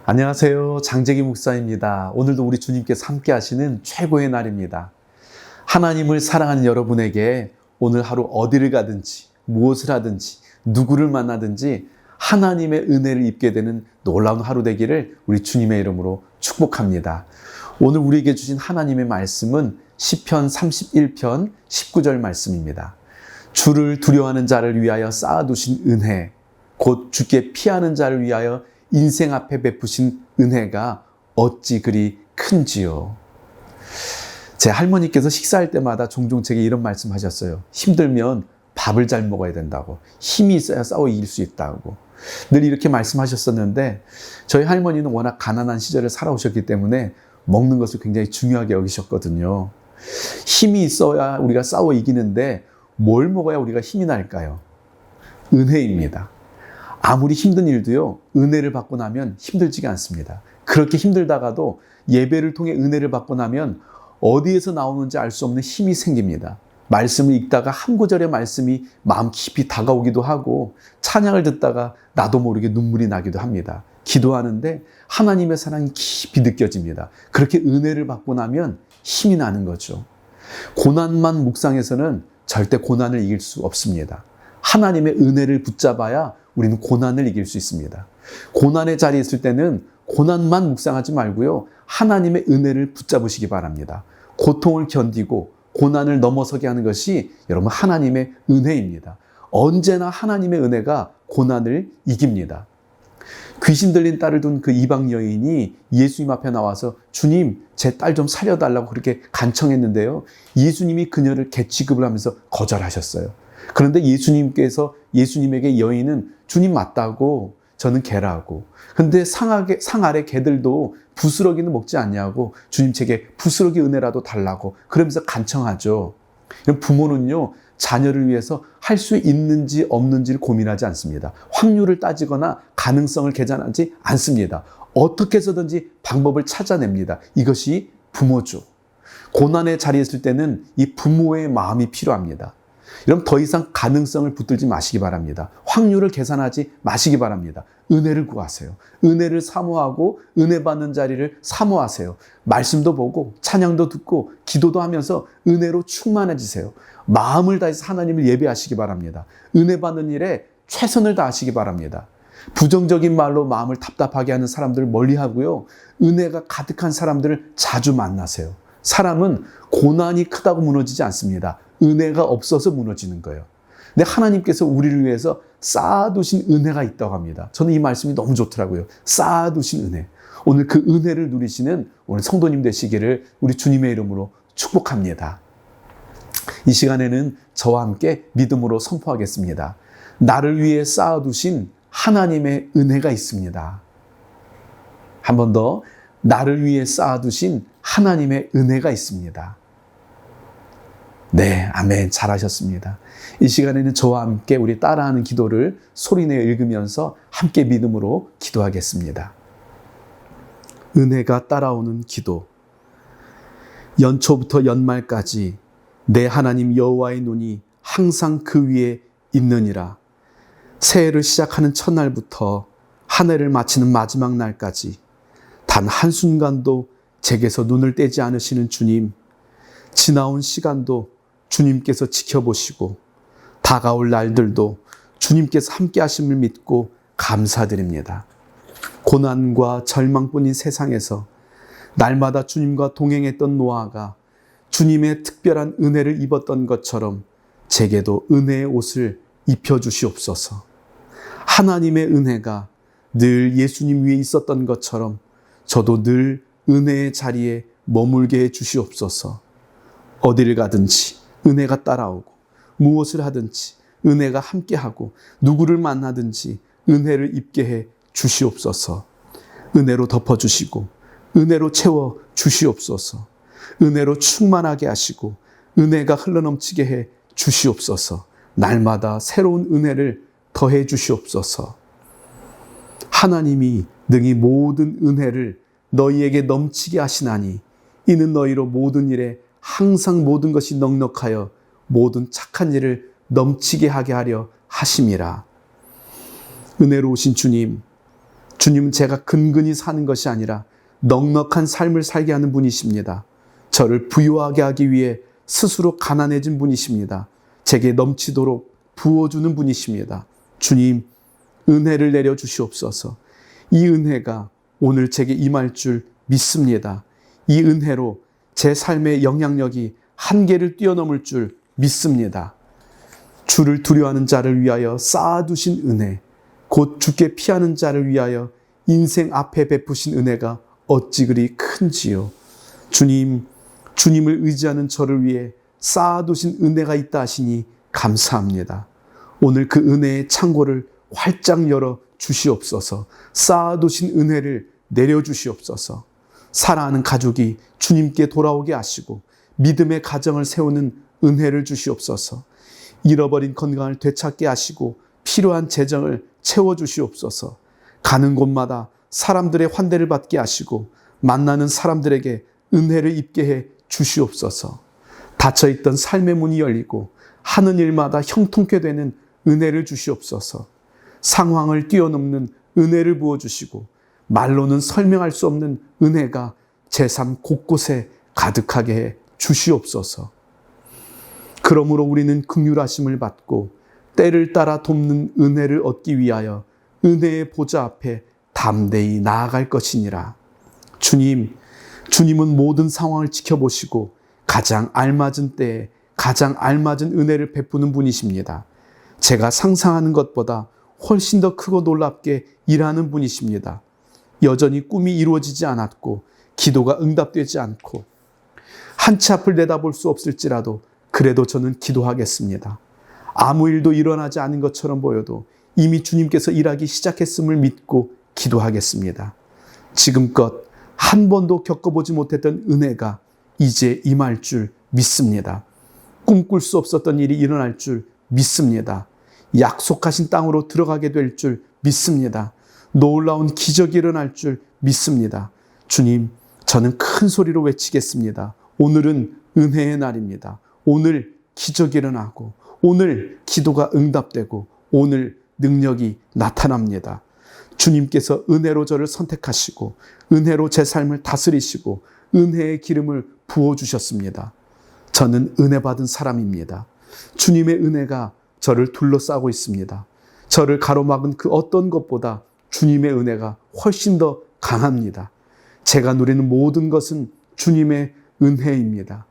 안녕하세요. 장재기 목사입니다. 오늘도 우리 주님께서 함께 하시는 최고의 날입니다. 하나님을 사랑하는 여러분에게 오늘 하루 어디를 가든지 무엇을 하든지 누구를 만나든지 하나님의 은혜를 입게 되는 놀라운 하루 되기를 우리 주님의 이름으로 축복합니다. 오늘 우리에게 주신 하나님의 말씀은 시편 31편 19절 말씀입니다. 주를 두려워하는 자를 위하여 쌓아두신 은혜, 곧 주께 피하는 자를 위하여 인생 앞에 베푸신 은혜가 어찌 그리 큰지요. 제 할머니께서 식사할 때마다 종종 제게 이런 말씀하셨어요. 힘들면 밥을 잘 먹어야 된다고. 힘이 있어야 싸워 이길 수 있다고. 늘 이렇게 말씀하셨었는데 저희 할머니는 워낙 가난한 시절을 살아오셨기 때문에 먹는 것을 굉장히 중요하게 여기셨거든요. 힘이 있어야 우리가 싸워 이기는데 뭘 먹어야 우리가 힘이 날까요? 은혜입니다. 아무리 힘든 일도요, 은혜를 받고 나면 힘들지가 않습니다. 그렇게 힘들다가도 예배를 통해 은혜를 받고 나면 어디에서 나오는지 알 수 없는 힘이 생깁니다. 말씀을 읽다가 한 구절의 말씀이 마음 깊이 다가오기도 하고 찬양을 듣다가 나도 모르게 눈물이 나기도 합니다. 기도하는데 하나님의 사랑이 깊이 느껴집니다. 그렇게 은혜를 받고 나면 힘이 나는 거죠. 고난만 묵상해서는 절대 고난을 이길 수 없습니다. 하나님의 은혜를 붙잡아야 우리는 고난을 이길 수 있습니다. 고난의 자리에 있을 때는 고난만 묵상하지 말고요. 하나님의 은혜를 붙잡으시기 바랍니다. 고통을 견디고 고난을 넘어서게 하는 것이 여러분 하나님의 은혜입니다. 언제나 하나님의 은혜가 고난을 이깁니다. 귀신 들린 딸을 둔 그 이방 여인이 예수님 앞에 나와서 주님, 제 딸 좀 살려달라고 그렇게 간청했는데요. 예수님이 그녀를 개취급을 하면서 거절하셨어요. 그런데 예수님에게 여인은 주님 맞다고 저는 개라고. 근데 상 아래 개들도 부스러기는 먹지 않냐고 주님 제게 부스러기 은혜라도 달라고 그러면서 간청하죠. 부모는요 자녀를 위해서 할 수 있는지 없는지를 고민하지 않습니다. 확률을 따지거나 가능성을 계산하지 않습니다. 어떻게 해서든지 방법을 찾아냅니다. 이것이 부모죠. 고난의 자리에 있을 때는 이 부모의 마음이 필요합니다. 여러분 더 이상 가능성을 붙들지 마시기 바랍니다. 확률을 계산하지 마시기 바랍니다. 은혜를 구하세요. 은혜를 사모하고 은혜 받는 자리를 사모하세요. 말씀도 보고 찬양도 듣고 기도도 하면서 은혜로 충만해지세요. 마음을 다해서 하나님을 예배하시기 바랍니다. 은혜 받는 일에 최선을 다하시기 바랍니다. 부정적인 말로 마음을 답답하게 하는 사람들을 멀리하고요. 은혜가 가득한 사람들을 자주 만나세요. 사람은 고난이 크다고 무너지지 않습니다. 은혜가 없어서 무너지는 거예요. 근데 하나님께서 우리를 위해서 쌓아두신 은혜가 있다고 합니다. 저는 이 말씀이 너무 좋더라고요. 쌓아두신 은혜. 오늘 그 은혜를 누리시는 오늘 성도님 되시기를 우리 주님의 이름으로 축복합니다. 이 시간에는 저와 함께 믿음으로 선포하겠습니다. 나를 위해 쌓아두신 하나님의 은혜가 있습니다. 한 번 더, 나를 위해 쌓아두신 하나님의 은혜가 있습니다. 네, 아멘. 잘하셨습니다. 이 시간에는 저와 함께 우리 따라하는 기도를 소리내어 읽으면서 함께 믿음으로 기도하겠습니다. 은혜가 따라오는 기도. 연초부터 연말까지 내 하나님 여호와의 눈이 항상 그 위에 있느니라. 새해를 시작하는 첫날부터 한 해를 마치는 마지막 날까지 단 한순간도 제게서 눈을 떼지 않으시는 주님, 지나온 시간도 주님께서 지켜보시고 다가올 날들도 주님께서 함께 하심을 믿고 감사드립니다. 고난과 절망뿐인 세상에서 날마다 주님과 동행했던 노아가 주님의 특별한 은혜를 입었던 것처럼 제게도 은혜의 옷을 입혀주시옵소서. 하나님의 은혜가 늘 예수님 위에 있었던 것처럼 저도 늘 은혜의 자리에 머물게 해 주시옵소서. 어디를 가든지 은혜가 따라오고 무엇을 하든지 은혜가 함께하고 누구를 만나든지 은혜를 입게 해 주시옵소서. 은혜로 덮어주시고 은혜로 채워 주시옵소서. 은혜로 충만하게 하시고 은혜가 흘러넘치게 해 주시옵소서. 날마다 새로운 은혜를 더해 주시옵소서. 하나님이 능히 모든 은혜를 너희에게 넘치게 하시나니 이는 너희로 모든 일에 항상 모든 것이 넉넉하여 모든 착한 일을 넘치게 하게 하려 하심이라. 은혜로우신 주님, 주님은 제가 근근히 사는 것이 아니라 넉넉한 삶을 살게 하는 분이십니다. 저를 부유하게 하기 위해 스스로 가난해진 분이십니다. 제게 넘치도록 부어주는 분이십니다. 주님, 은혜를 내려 주시옵소서. 이 은혜가 오늘 제게 임할 줄 믿습니다. 이 은혜로 제 삶의 영향력이 한계를 뛰어넘을 줄 믿습니다. 주를 두려워하는 자를 위하여 쌓아두신 은혜, 곧 주께 피하는 자를 위하여 인생 앞에 베푸신 은혜가 어찌 그리 큰지요. 주님, 주님을 의지하는 저를 위해 쌓아두신 은혜가 있다 하시니 감사합니다. 오늘 그 은혜의 창고를 활짝 열어 주시옵소서. 쌓아두신 은혜를 내려주시옵소서. 사랑하는 가족이 주님께 돌아오게 하시고 믿음의 가정을 세우는 은혜를 주시옵소서. 잃어버린 건강을 되찾게 하시고 필요한 재정을 채워주시옵소서. 가는 곳마다 사람들의 환대를 받게 하시고 만나는 사람들에게 은혜를 입게 해 주시옵소서. 닫혀있던 삶의 문이 열리고 하는 일마다 형통케 되는 은혜를 주시옵소서. 상황을 뛰어넘는 은혜를 부어주시고 말로는 설명할 수 없는 은혜가 제 삶 곳곳에 가득하게 해 주시옵소서. 그러므로 우리는 긍휼하심을 받고 때를 따라 돕는 은혜를 얻기 위하여 은혜의 보좌 앞에 담대히 나아갈 것이니라. 주님, 주님은 모든 상황을 지켜보시고 가장 알맞은 때에 가장 알맞은 은혜를 베푸는 분이십니다. 제가 상상하는 것보다 훨씬 더 크고 놀랍게 일하는 분이십니다. 여전히 꿈이 이루어지지 않았고 기도가 응답되지 않고 한 치 앞을 내다볼 수 없을지라도 그래도 저는 기도하겠습니다. 아무 일도 일어나지 않은 것처럼 보여도 이미 주님께서 일하기 시작했음을 믿고 기도하겠습니다. 지금껏 한 번도 겪어보지 못했던 은혜가 이제 임할 줄 믿습니다. 꿈꿀 수 없었던 일이 일어날 줄 믿습니다. 약속하신 땅으로 들어가게 될 줄 믿습니다. 놀라운 기적이 일어날 줄 믿습니다. 주님, 저는 큰 소리로 외치겠습니다. 오늘은 은혜의 날입니다. 오늘 기적이 일어나고 오늘 기도가 응답되고 오늘 능력이 나타납니다. 주님께서 은혜로 저를 선택하시고 은혜로 제 삶을 다스리시고 은혜의 기름을 부어주셨습니다. 저는 은혜 받은 사람입니다. 주님의 은혜가 저를 둘러싸고 있습니다. 저를 가로막은 그 어떤 것보다 주님의 은혜가 훨씬 더 강합니다. 제가 누리는 모든 것은 주님의 은혜입니다.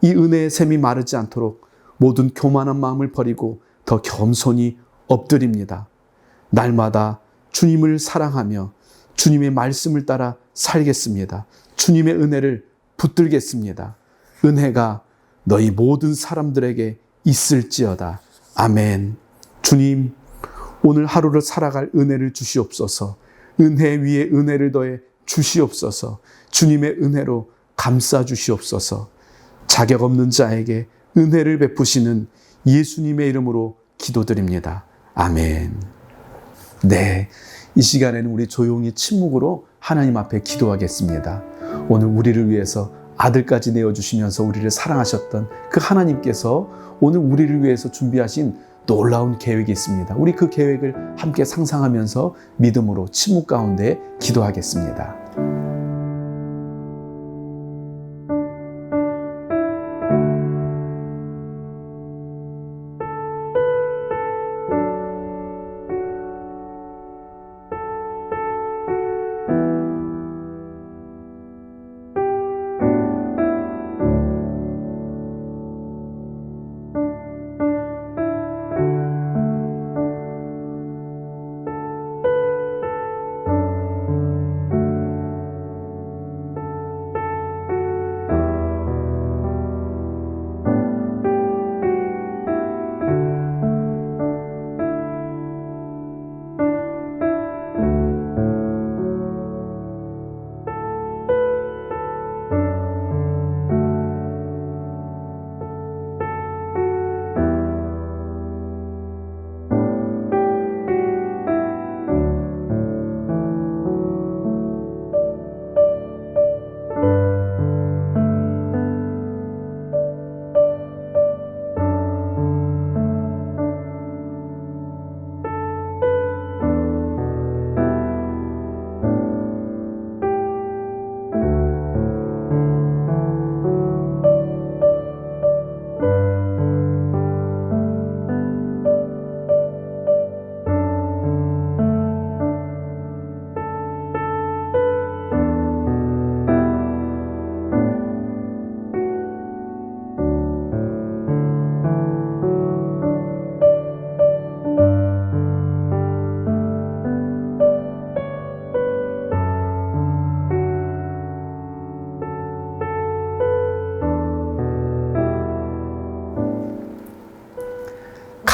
이 은혜의 샘이 마르지 않도록 모든 교만한 마음을 버리고 더 겸손히 엎드립니다. 날마다 주님을 사랑하며 주님의 말씀을 따라 살겠습니다. 주님의 은혜를 붙들겠습니다. 은혜가 너희 모든 사람들에게 있을지어다. 아멘. 주님, 오늘 하루를 살아갈 은혜를 주시옵소서. 은혜 위에 은혜를 더해 주시옵소서. 주님의 은혜로 감싸 주시옵소서. 자격 없는 자에게 은혜를 베푸시는 예수님의 이름으로 기도드립니다. 아멘. 네, 이 시간에는 우리 조용히 침묵으로 하나님 앞에 기도하겠습니다. 오늘 우리를 위해서 아들까지 내어주시면서 우리를 사랑하셨던 그 하나님께서 오늘 우리를 위해서 준비하신 놀라운 계획이 있습니다. 우리 그 계획을 함께 상상하면서 믿음으로 침묵 가운데 기도하겠습니다.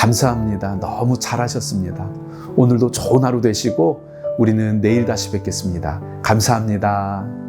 감사합니다. 너무 잘하셨습니다. 오늘도 좋은 하루 되시고 우리는 내일 다시 뵙겠습니다. 감사합니다.